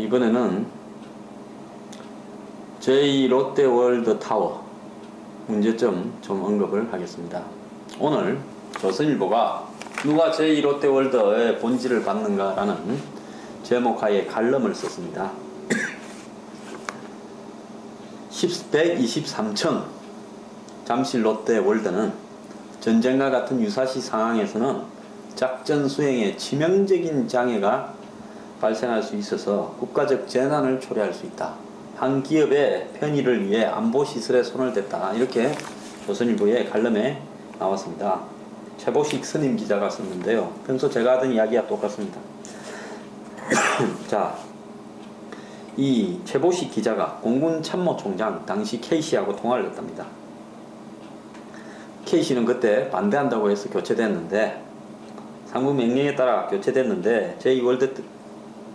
이번에는 제2롯데월드 타워 문제점 좀 언급을 하겠습니다. 오늘 조선일보가 누가 제2롯데월드의 본질을 받는가 라는 제목하에 칼럼을 썼습니다. 123층 잠실 롯데월드는 전쟁과 같은 유사시 상황에서는 작전 수행에 치명적인 장애가 발생할 수 있어서 국가적 재난을 초래할 수 있다. 한 기업의 편의를 위해 안보시설에 손을 댔다. 이렇게 조선일보의 칼럼에 나왔습니다. 최보식 스님 기자가 썼는데요. 평소 제가 하던 이야기와 똑같습니다. 자, 이 최보식 기자가 공군 참모총장 당시 K씨하고 통화를 했답니다. K씨는 그때 반대한다고 해서 교체됐는데, 상부 명령에 따라 교체됐는데 제2월드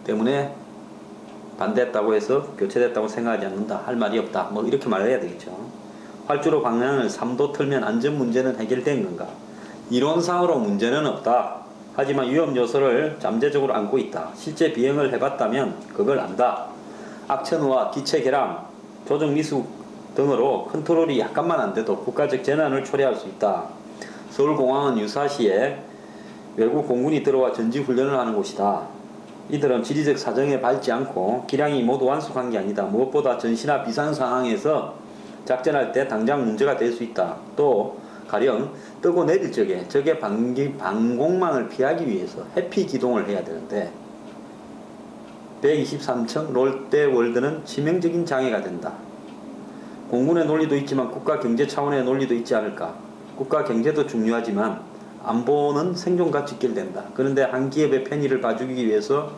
때문에 반대했다고 해서 교체됐다고 생각하지 않는다. 할 말이 없다. 뭐 이렇게 말을 해야 되겠죠. 활주로 방향을 3도 틀면 안전 문제는 해결된 건가? 이론상으로 문제는 없다. 하지만 위험 요소를 잠재적으로 안고 있다. 실제 비행을 해봤다면 그걸 안다. 악천후와 기체 결함, 조정 미숙 등으로 컨트롤이 약간만 안 돼도 국가적 재난을 초래할 수 있다. 서울공항은 유사시에 외국 공군이 들어와 전지훈련을 하는 곳이다. 이들은 지리적 사정에 밟지 않고 기량이 모두 완숙한 게 아니다. 무엇보다 전시나 비상 상황에서 작전할 때 당장 문제가 될 수 있다. 또 가령 뜨고 내릴 적에 적의 방공망을 피하기 위해서 해피 기동을 해야 되는데 123층 롯데월드는 치명적인 장애가 된다. 공군의 논리도 있지만 국가 경제 차원의 논리도 있지 않을까. 국가 경제도 중요하지만 안보는 생존과 직결된다. 그런데 한 기업의 편의를 봐주기 위해서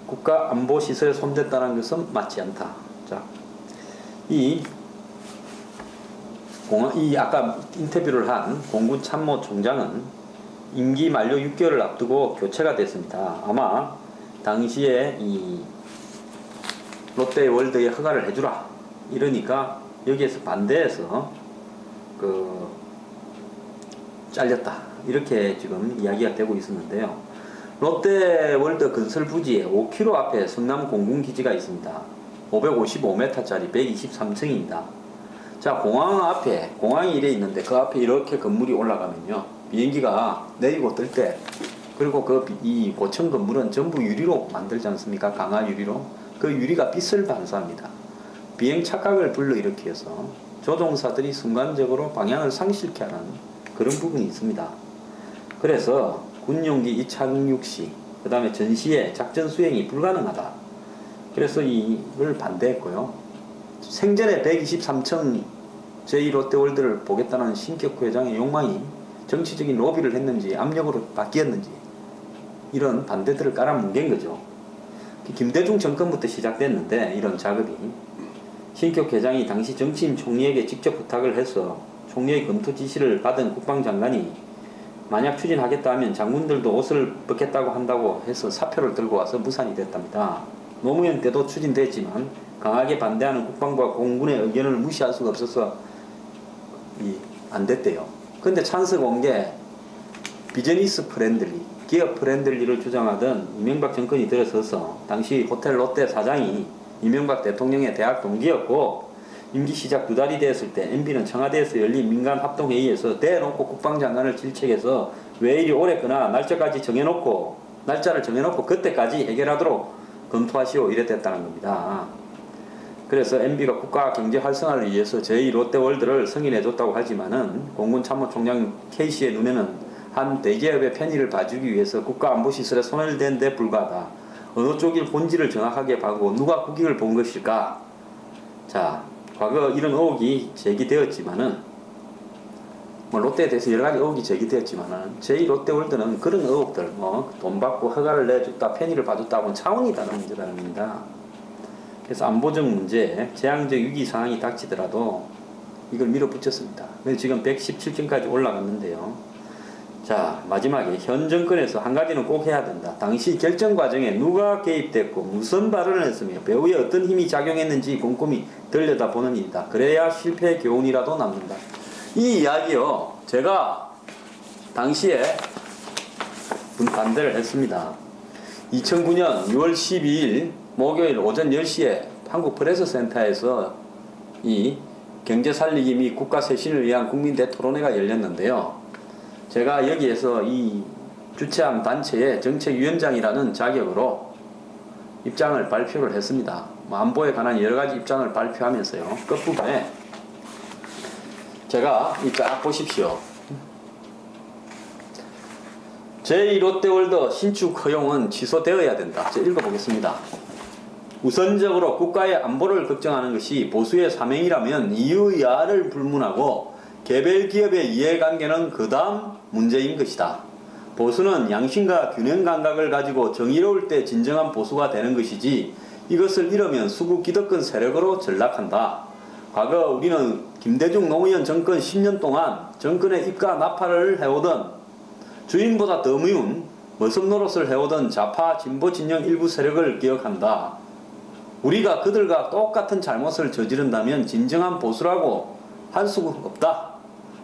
국가 안보시설에 손댔다는 것은 맞지 않다. 자, 아까 인터뷰를 한 공군 참모총장은 임기 만료 6개월을 앞두고 교체가 됐습니다. 아마 당시에 이 롯데월드에 허가를 해주라 이러니까 여기에서 반대해서 잘렸다. 이렇게 지금 이야기가 되고 있었는데요. 롯데월드 건설 부지에 5km 앞에 성남 공군기지가 있습니다. 555m짜리 123층입니다. 자, 공항 앞에, 공항이 이래 있는데 그 앞에 이렇게 건물이 올라가면요. 비행기가 내리고 뜰 때, 그리고 이 고층 건물은 전부 유리로 만들지 않습니까? 강화 유리로. 그 유리가 빛을 반사합니다. 비행 착각을 불러일으켜서 조종사들이 순간적으로 방향을 상실케 하는 그런 부분이 있습니다. 그래서 군용기 이착륙 시, 그 다음에 전시에 작전 수행이 불가능하다. 그래서 이걸 반대했고요. 생전에 123층 제2롯데월드를 보겠다는 신격호 회장의 욕망이 정치적인 로비를 했는지 압력으로 바뀌었는지 이런 반대들을 깔아뭉갠 거죠. 김대중 정권부터 시작됐는데 이런 작업이 신격호 회장이 당시 정치인 총리에게 직접 부탁을 해서 총리의 검토 지시를 받은 국방장관이 만약 추진하겠다 하면 장군들도 옷을 벗겠다고 한다고 해서 사표를 들고 와서 무산이 됐답니다. 노무현 때도 추진됐지만 강하게 반대하는 국방부와 공군의 의견을 무시할 수가 없어서 안 됐대요. 근데 찬스가 온 게 비즈니스 프렌들리, 기업 프렌들리를 주장하던 이명박 정권이 들어서서 당시 호텔 롯데 사장이 이명박 대통령의 대학 동기였고 임기 시작 2달이 되었을 때 MB는 청와대에서 열린 민간합동회의에서 대놓고 국방장관을 질책해서 왜 이리 오랬거나 날짜를 정해놓고 그때까지 해결하도록 검토하시오 이랬댔다는 겁니다. 그래서 MB가 국가 경제 활성화를 위해서 제2롯데월드를 승인해줬다고 하지만은 공군 참모총장 K씨의 눈에는 한 대기업의 편의를 봐주기 위해서 국가 안보시설에 손을 댄 데 불과하다. 어느 쪽일 본질을 정확하게 봐고 누가 국익을 본 것일까? 자, 과거 이런 의혹이 제기되었지만은 롯데에 대해서 여러 가지 의혹이 제기되었지만은 제2롯데월드는 그런 의혹들 돈 받고 허가를 내줬다, 편의를 봐줬다고는 차원이 다른 문제라는 겁니다. 그래서 안보적 문제, 재앙적 위기 상황이 닥치더라도 이걸 밀어붙였습니다. 그래서 지금 117층까지 올라갔는데요. 자, 마지막에 현 정권에서 한 가지는 꼭 해야 된다. 당시 결정 과정에 누가 개입됐고 무슨 발언을 했으며 배후에 어떤 힘이 작용했는지 꼼꼼히 들여다보는 일이다. 그래야 실패의 교훈이라도 남는다. 이 이야기요, 제가 당시에 반대를 했습니다. 2009년 6월 12일 목요일 오전 10시에 한국프레스센터에서 이 경제 살리기 및 국가 쇄신을 위한 국민대 토론회가 열렸는데요. 제가 여기에서 이 주최한 단체의 정책위원장이라는 자격으로 입장을 발표를 했습니다. 안보에 관한 여러가지 입장을 발표하면서요. 끝부분에 제가 이 쫙 보십시오. 제2롯데월드 신축 허용은 취소되어야 된다. 제가 읽어보겠습니다. 우선적으로 국가의 안보를 걱정하는 것이 보수의 사명이라면 이유야를 불문하고 개별 기업의 이해관계는 그 다음 문제인 것이다. 보수는 양심과 균형 감각을 가지고 정의로울 때 진정한 보수가 되는 것이지 이것을 잃으면 수구 기득권 세력으로 전락한다. 과거 우리는 김대중 노무현 정권 10년 동안 정권의 입가 나팔을 해오던 주인보다 더 미운 머슴 노릇을 해오던 좌파 진보 진영 일부 세력을 기억한다. 우리가 그들과 똑같은 잘못을 저지른다면 진정한 보수라고 할 수가 없다.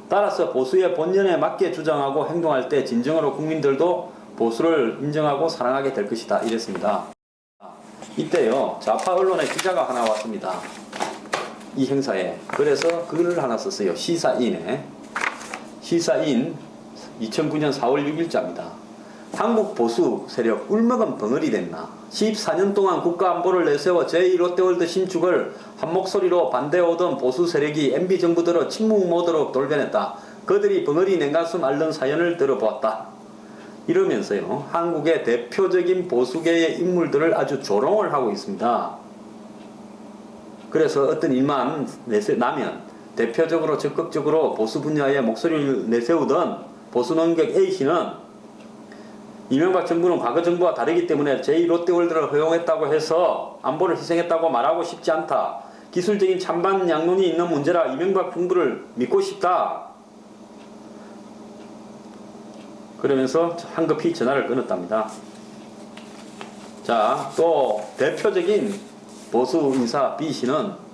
따라서 보수의 본연에 맞게 주장하고 행동할 때 진정으로 국민들도 보수를 인정하고 사랑하게 될 것이다. 이랬습니다. 이때요, 좌파 언론의 기자가 하나 왔습니다. 이 행사에. 그래서 글을 하나 썼어요. 시사인에. 시사인 2009년 4월 6일자입니다. 한국 보수 세력 울먹은 벙어리 됐나. 14년 동안 국가안보를 내세워 제2롯데월드 신축을 한 목소리로 반대해오던 보수 세력이 MB정부 들어 침묵 모드로 돌변했다. 그들이 벙어리 냉가슴 앓는 사연을 들어보았다. 이러면서요, 한국의 대표적인 보수계의 인물들을 아주 조롱을 하고 있습니다. 그래서 어떤 일만 나면 대표적으로 적극적으로 보수 분야에 목소리를 내세우던 보수 논객 A씨는 이명박 정부는 과거 정부와 다르기 때문에 제2롯데월드를 허용했다고 해서 안보를 희생했다고 말하고 싶지 않다. 기술적인 찬반 양론이 있는 문제라 이명박 정부를 믿고 싶다. 그러면서 한급히 전화를 끊었답니다. 자, 또 대표적인 보수 인사 B씨는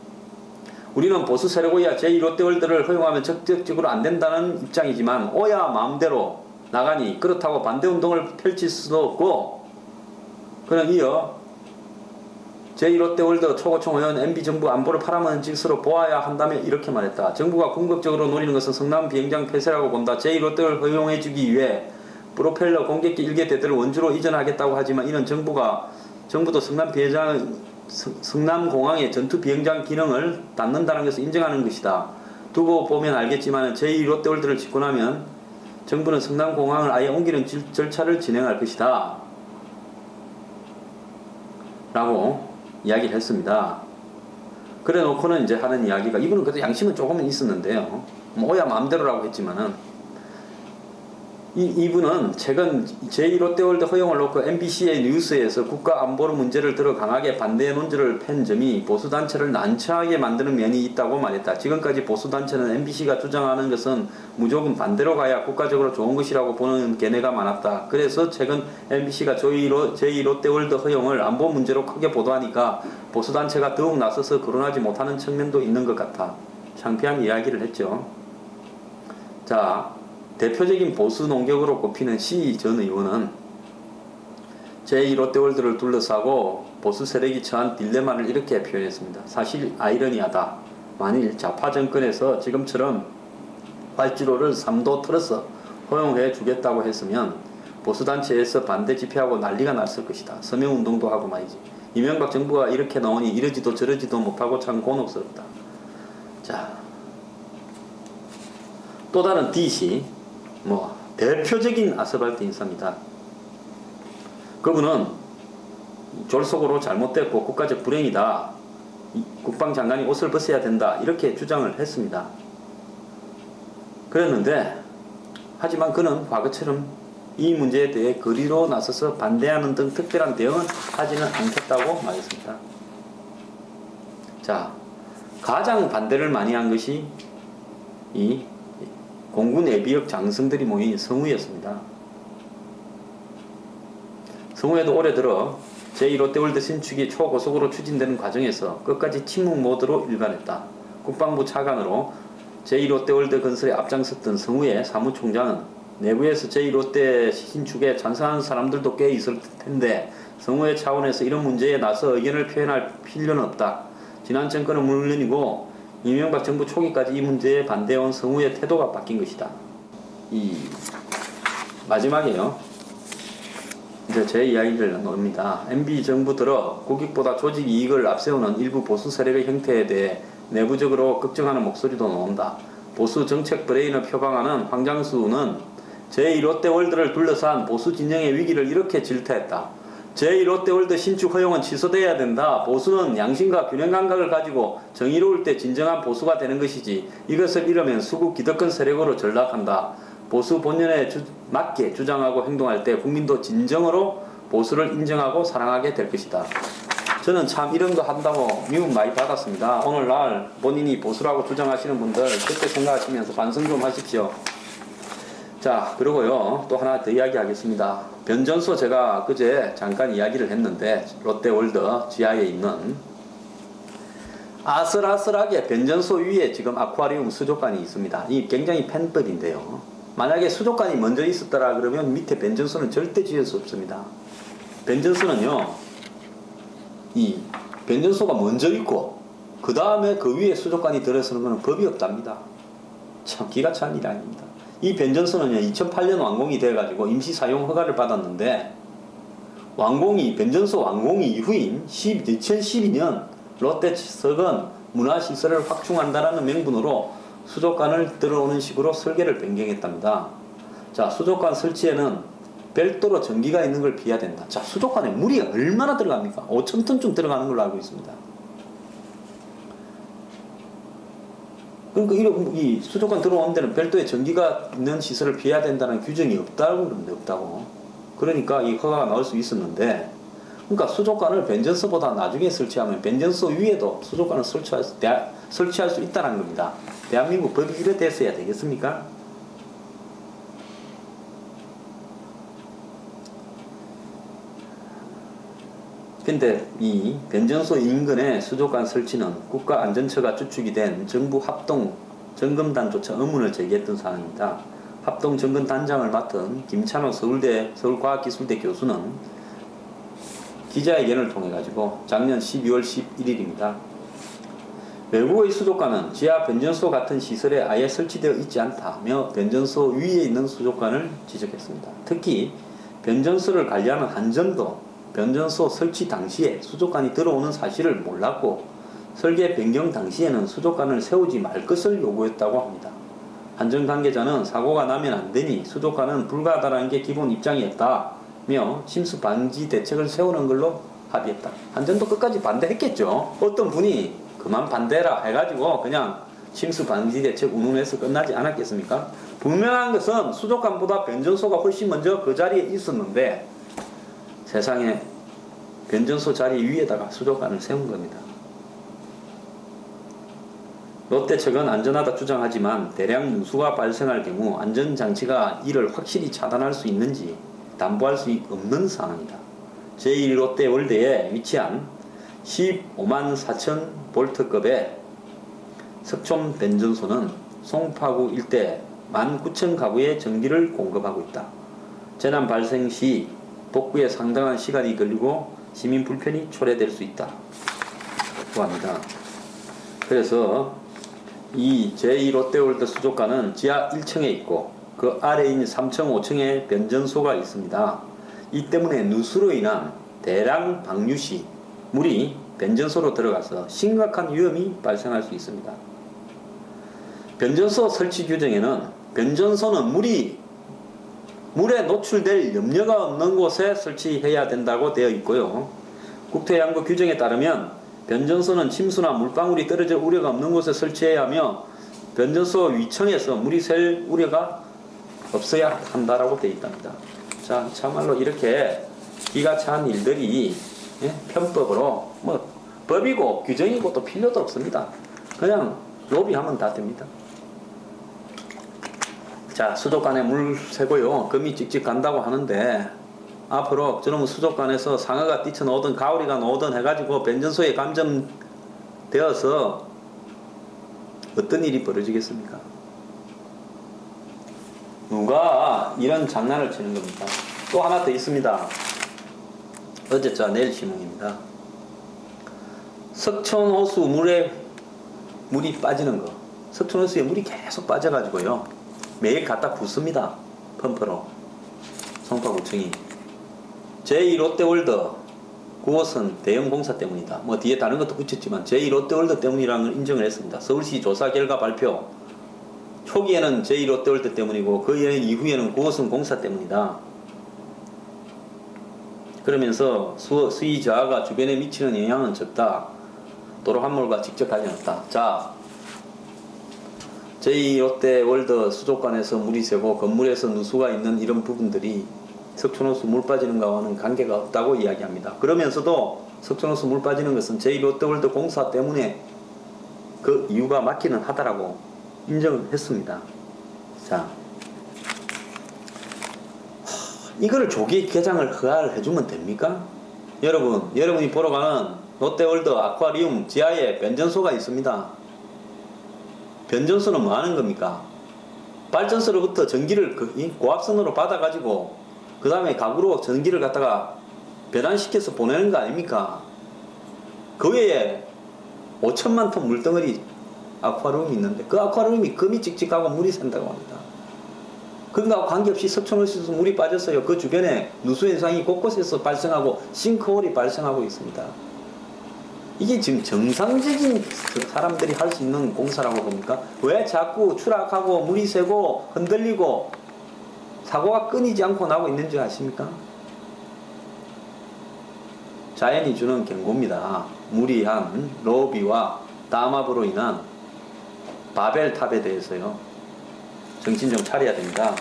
우리는 보수 세력이야 제2롯데월드를 허용하면 적극적으로 안 된다는 입장이지만 오야 마음대로 나가니 그렇다고 반대운동을 펼칠 수도 없고 그는 이어 제2롯데월드 초고총 의원 MB정부 안보를 팔아먹는 짓으로 보아야 한다며 이렇게 말했다. 정부가 궁극적으로 노리는 것은 성남 비행장 폐쇄라고 본다. 제2롯데를 허용해주기 위해 프로펠러 공격기 1개 대대를 원주로 이전하겠다고 하지만 이는 정부도 성남공항의 전투 비행장 기능을 닫는다는 것을 인정하는 것이다. 두고 보면 알겠지만 제2롯데월드를 짓고 나면 정부는 성남공항을 아예 옮기는 절차를 진행할 것이다. 라고 이야기를 했습니다. 그래 놓고는 이제 하는 이야기가, 이분은 그래도 양심은 조금은 있었는데요. 오야 마음대로라고 했지만은, 이분은 최근 제2롯데월드 허용을 놓고 MBC의 뉴스에서 국가안보 문제를 들어 강하게 반대의 논지를 팬 점이 보수단체를 난처하게 만드는 면이 있다고 말했다. 지금까지 보수단체는 MBC가 주장하는 것은 무조건 반대로 가야 국가적으로 좋은 것이라고 보는 견해가 많았다. 그래서 최근 MBC가 제2롯데월드 허용을 안보 문제로 크게 보도하니까 보수단체가 더욱 나서서 거론하지 못하는 측면도 있는 것 같아. 창피한 이야기를 했죠. 자, 대표적인 보수 논객으로 꼽히는 C 전 의원은 제2롯데월드를 둘러싸고 보수 세력이 처한 딜레마를 이렇게 표현했습니다. 사실 아이러니하다. 만일 좌파 정권에서 지금처럼 활주로를 3도 틀어서 허용해 주겠다고 했으면 보수단체에서 반대 집회하고 난리가 났을 것이다. 서명운동도 하고 말이지. 이명박 정부가 이렇게 나오니 이러지도 저러지도 못하고 참 곤혹스럽다. 자, 또 다른 D씨, 대표적인 아스팔트 인사입니다. 그분은 졸속으로 잘못됐고 국가적 불행이다. 국방장관이 옷을 벗어야 된다. 이렇게 주장을 했습니다. 그랬는데, 하지만 그는 과거처럼 이 문제에 대해 거리로 나서서 반대하는 등 특별한 대응은 하지는 않겠다고 말했습니다. 자, 가장 반대를 많이 한 것이 이 공군 예비역 장성들이 모인 성우였습니다. 성우에도 올해 들어 제2롯데월드 신축이 초고속으로 추진되는 과정에서 끝까지 침묵 모드로 일관했다. 국방부 차관으로 제2롯데월드 건설에 앞장섰던 성우의 사무총장은 내부에서 제1롯데 신축에 찬성하는 사람들도 꽤 있을 텐데 성우회 차원에서 이런 문제에 나서 의견을 표현할 필요는 없다. 지난 정권은 물론이고 이명박 정부 초기까지 이 문제에 반대해온 성우의 태도가 바뀐 것이다. 이 마지막에요. 이제 제 이야기를 나눕니다. MB 정부 들어 국익보다 조직 이익을 앞세우는 일부 보수 세력의 형태에 대해 내부적으로 걱정하는 목소리도 나온다. 보수 정책 브레인을 표방하는 황장수는 제1롯데월드를 둘러싼 보수 진영의 위기를 이렇게 질타했다. 제1롯데월드 신축 허용은 취소돼야 된다. 보수는 양심과 균형 감각을 가지고 정의로울 때 진정한 보수가 되는 것이지 이것을 잃으면 수구 기득권 세력으로 전락한다. 보수 본연에 맞게 주장하고 행동할 때 국민도 진정으로 보수를 인정하고 사랑하게 될 것이다. 저는 참 이런 거 한다고 미움 많이 받았습니다. 오늘날 본인이 보수라고 주장하시는 분들 그때 생각하시면서 반성 좀 하십시오. 자, 그리고요 또 하나 더 이야기하겠습니다. 변전소 제가 그제 잠깐 이야기를 했는데 롯데월드 지하에 있는 아슬아슬하게 변전소 위에 지금 아쿠아리움 수족관이 있습니다. 이 굉장히 펜법인데요. 만약에 수족관이 먼저 있었더라 그러면 밑에 변전소는 절대 지을 수 없습니다. 변전소는요 이 변전소가 먼저 있고 그 다음에 그 위에 수족관이 들어서는 것은 법이 없답니다. 참 기가 찬 일 아닙니다. 이 변전소는요 2008년 완공이 돼가지고 임시 사용 허가를 받았는데 변전소 완공이 이후인 2012년 롯데석은 문화시설을 확충한다는 명분으로 수족관을 들어오는 식으로 설계를 변경했답니다. 자, 수족관 설치에는 별도로 전기가 있는 걸 비해야 된다. 자, 수족관에 물이 얼마나 들어갑니까? 5,000톤쯤 들어가는 걸로 알고 있습니다. 그러니까 이 수족관 들어오는 데는 별도의 전기가 있는 시설을 비해야 된다는 규정이 없다고 그러는데 없다고. 그러니까 이 허가가 나올 수 있었는데, 그러니까 수족관을 변전소보다 나중에 설치하면 변전소 위에도 수족관을 설치할 수 있다는 겁니다. 대한민국 법이 이래 됐어야 되겠습니까? 근데 이 변전소 인근의 수족관 설치는 국가안전처가 주축이 된 정부 합동 점검단조차 의문을 제기했던 사항입니다. 합동 점검단장을 맡은 김찬호 서울과학기술대 교수는 기자회견을 통해 가지고 작년 12월 11일입니다. 외국의 수족관은 지하 변전소 같은 시설에 아예 설치되어 있지 않다며 변전소 위에 있는 수족관을 지적했습니다. 특히 변전소를 관리하는 한전도 변전소 설치 당시에 수족관이 들어오는 사실을 몰랐고 설계 변경 당시에는 수족관을 세우지 말 것을 요구했다고 합니다. 한전 관계자는 사고가 나면 안 되니 수족관은 불가하다는 게 기본 입장이었다며 침수 방지 대책을 세우는 걸로 합의했다. 한전도 끝까지 반대했겠죠. 어떤 분이 그만 반대라 해가지고 그냥 침수 방지 대책 운운해서 끝나지 않았겠습니까? 분명한 것은 수족관보다 변전소가 훨씬 먼저 그 자리에 있었는데 세상에 변전소 자리 위에다가 수족관을 세운 겁니다. 롯데측은 안전하다 주장하지만 대량 누수가 발생할 경우 안전장치가 이를 확실히 차단할 수 있는지 담보할 수 없는 상황이다. 제1롯데월드에 위치한 15만 4천 볼트급의 석촌 변전소는 송파구 일대 19,000 가구에 전기를 공급하고 있다. 재난 발생 시 복구에 상당한 시간이 걸리고 시민 불편이 초래될 수 있다고 합니다. 그래서 이 제2롯데월드 수족관은 지하 1층에 있고 그 아래인 3층, 5층에 변전소가 있습니다. 이 때문에 누수로 인한 대량 방류 시 물이 변전소로 들어가서 심각한 위험이 발생할 수 있습니다. 변전소 설치 규정에는 변전소는 물에 노출될 염려가 없는 곳에 설치해야 된다고 되어 있고요. 국토해양부 규정에 따르면 변전소는 침수나 물방울이 떨어질 우려가 없는 곳에 설치해야 하며 변전소 위층에서 물이 셀 우려가 없어야 한다라고 되어 있답니다. 자, 참말로 이렇게 기가 찬 일들이 편법으로 법이고 규정이고 또 필요도 없습니다. 그냥 로비하면 다 됩니다. 자, 수족관에 물 새고요 금이 찍찍 간다고 하는데 앞으로 저놈 수족관에서 상어가 뛰쳐나오든 가오리가 나오든 해가지고 변전소에 감전되어서 어떤 일이 벌어지겠습니까? 누가 이런 장난을 치는 겁니까? 또 하나 더 있습니다. 어제자 내일 신문입니다. 석촌호수 물이 빠지는 거. 석촌호수에 물이 계속 빠져가지고요. 매일 갖다 붓습니다. 펌프로. 송파구청이. 제2롯데월드 그것은 대형 공사 때문이다. 뭐 뒤에 다른 것도 붙였지만 제2롯데월드 때문이라는 걸 인정을 했습니다. 서울시 조사 결과 발표. 초기에는 제2롯데월드 때문이고 그 이후에는 그것은 공사 때문이다. 그러면서 수위 저하가 주변에 미치는 영향은 적다. 도로 함몰과 직접 관련 없다. 자, 제2롯데월드 수족관에서 물이 새고 건물에서 누수가 있는 이런 부분들이 석촌호수 물 빠지는 것과는 관계가 없다고 이야기합니다. 그러면서도 석촌호수 물 빠지는 것은 제2롯데월드 공사 때문에 그 이유가 맞기는 하다라고 인정을 했습니다. 자, 이거를 조기 개장을 허가를 해주면 됩니까? 여러분이 보러 가는 롯데월드 아쿠아리움 지하에 변전소가 있습니다. 변전소는 뭐 하는 겁니까? 발전소로부터 전기를 고압선으로 받아가지고 그 다음에 가구로 전기를 갖다가 배관시켜서 보내는 거 아닙니까? 그 외에 5천만 톤 물덩어리 아쿠아리움이 있는데 그 아쿠아리움이 금이 찍찍하고 물이 샌다고 합니다. 그런가 관계없이 석촌호수에서 물이 빠졌어요. 그 주변에 누수 현상이 곳곳에서 발생하고 싱크홀이 발생하고 있습니다. 이게 지금 정상적인 사람들이 할 수 있는 공사라고 봅니까? 왜 자꾸 추락하고 물이 새고 흔들리고 사고가 끊이지 않고 나고 있는 줄 아십니까? 자연이 주는 경고입니다. 무리한 로비와 담합으로 인한 바벨탑에 대해서요. 정신 좀 차려야 됩니다.